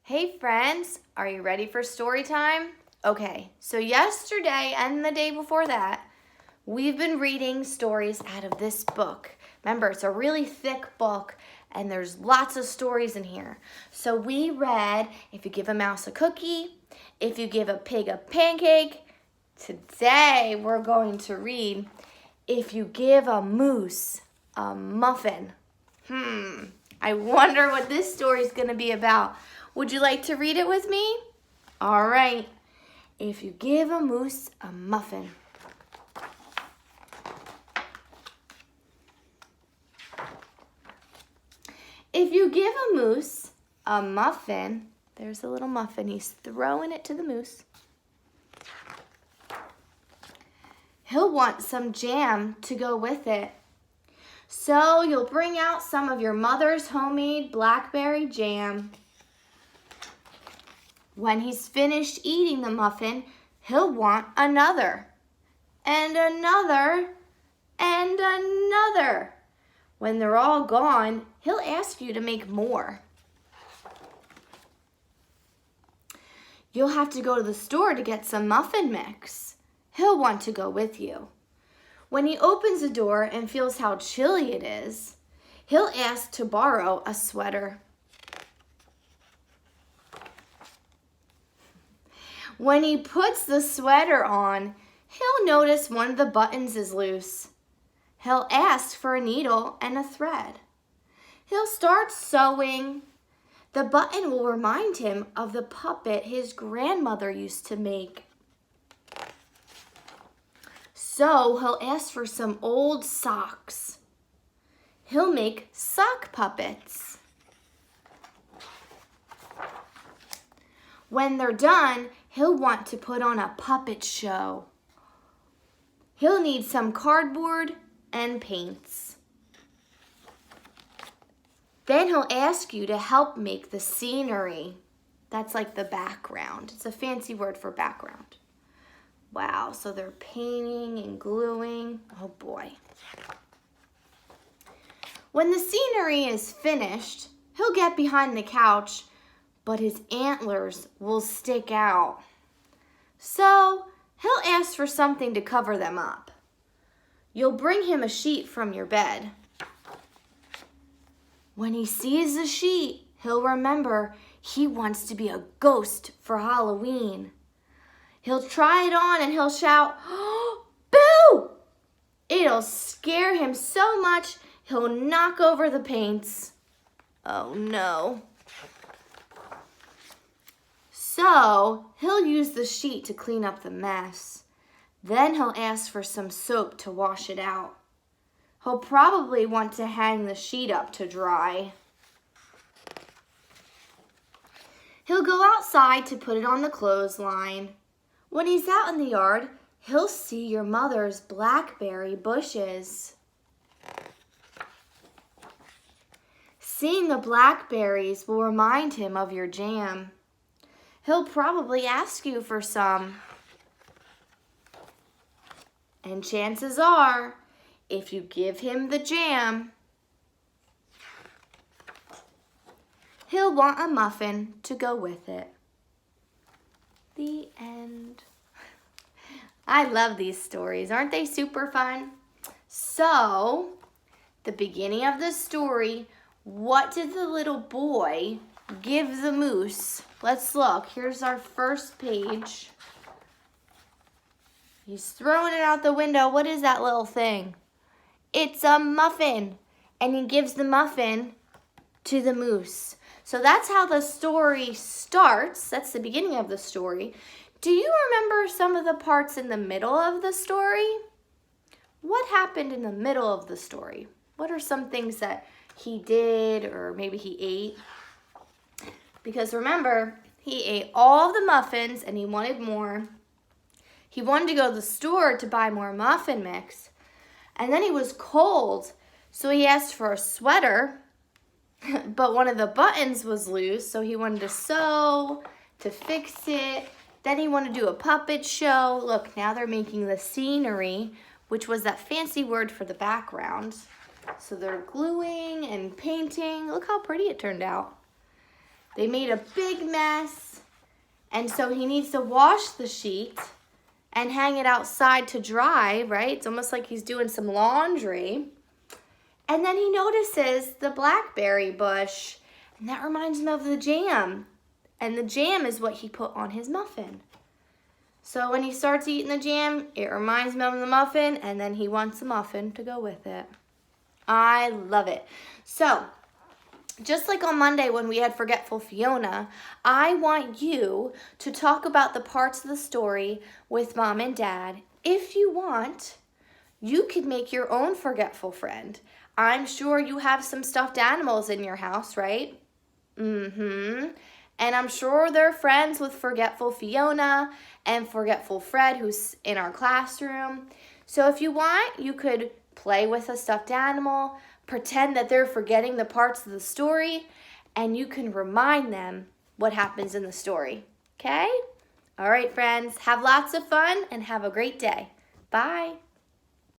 Hey friends, are you ready for story time? Okay, so yesterday and the day before that, we've been reading stories out of this book. Remember, it's a really thick book and there's lots of stories in here. So we read, if you give a mouse a cookie, if you give a pig a pancake. Today we're going to read, if you give a moose a muffin. I wonder what this story is going to be about. Would you like to read it with me? All right. If you give a moose a muffin. If you give a moose a muffin, there's a little muffin. He's throwing it to the moose. He'll want some jam to go with it. So you'll bring out some of your mother's homemade blackberry jam. When he's finished eating the muffin, he'll want another, and another, and another. When they're all gone, he'll ask you to make more. You'll have to go to the store to get some muffin mix. He'll want to go with you. When he opens the door and feels how chilly it is, he'll ask to borrow a sweater. When he puts the sweater on, he'll notice one of the buttons is loose. He'll ask for a needle and a thread. He'll start sewing. The button will remind him of the puppet his grandmother used to make. So he'll ask for some old socks. He'll make sock puppets. When they're done, he'll want to put on a puppet show. He'll need some cardboard and paints. Then he'll ask you to help make the scenery. That's like the background. It's a fancy word for background. Wow, so they're painting and gluing. Oh boy. When the scenery is finished, he'll get behind the couch, but his antlers will stick out. So he'll ask for something to cover them up. You'll bring him a sheet from your bed. When he sees the sheet, he'll remember he wants to be a ghost for Halloween. He'll try it on and he'll shout, "Oh, boo!" It'll scare him so much he'll knock over the paints. Oh no. So he'll use the sheet to clean up the mess. Then he'll ask for some soap to wash it out. He'll probably want to hang the sheet up to dry. He'll go outside to put it on the clothesline. When he's out in the yard, he'll see your mother's blackberry bushes. Seeing the blackberries will remind him of your jam. He'll probably ask you for some. And chances are, if you give him the jam, he'll want a muffin to go with it. The end. I love these stories. Aren't they super fun? So, the beginning of the story, what did the little boy give the moose? Let's look. Here's our first page. He's throwing it out the window. What is that little thing? It's a muffin. And he gives the muffin to the moose. So that's how the story starts. That's the beginning of the story. Do you remember some of the parts in the middle of the story? What happened in the middle of the story? What are some things that he did or maybe he ate? Because remember, he ate all of the muffins and he wanted more. He wanted to go to the store to buy more muffin mix. And then he was cold, so he asked for a sweater. But one of the buttons was loose, so he wanted to sew to fix it. Then he wanted to do a puppet show. Look, now they're making the scenery, which was that fancy word for the background. So they're gluing and painting. Look how pretty it turned out. They made a big mess. And so he needs to wash the sheet and hang it outside to dry, right? It's almost like he's doing some laundry. And then he notices the blackberry bush, and that reminds him of the jam. And the jam is what he put on his muffin. So when he starts eating the jam, it reminds him of the muffin, and then he wants the muffin to go with it. I love it. So, just like on Monday when we had Forgetful Fiona, I want you to talk about the parts of the story with Mom and Dad. If you want, you could make your own forgetful friend. I'm sure you have some stuffed animals in your house, right? And I'm sure they're friends with Forgetful Fiona and Forgetful Fred, who's in our classroom. So if you want, you could play with a stuffed animal, pretend that they're forgetting the parts of the story, and you can remind them what happens in the story. Okay? All right, friends. Have lots of fun and have a great day. Bye.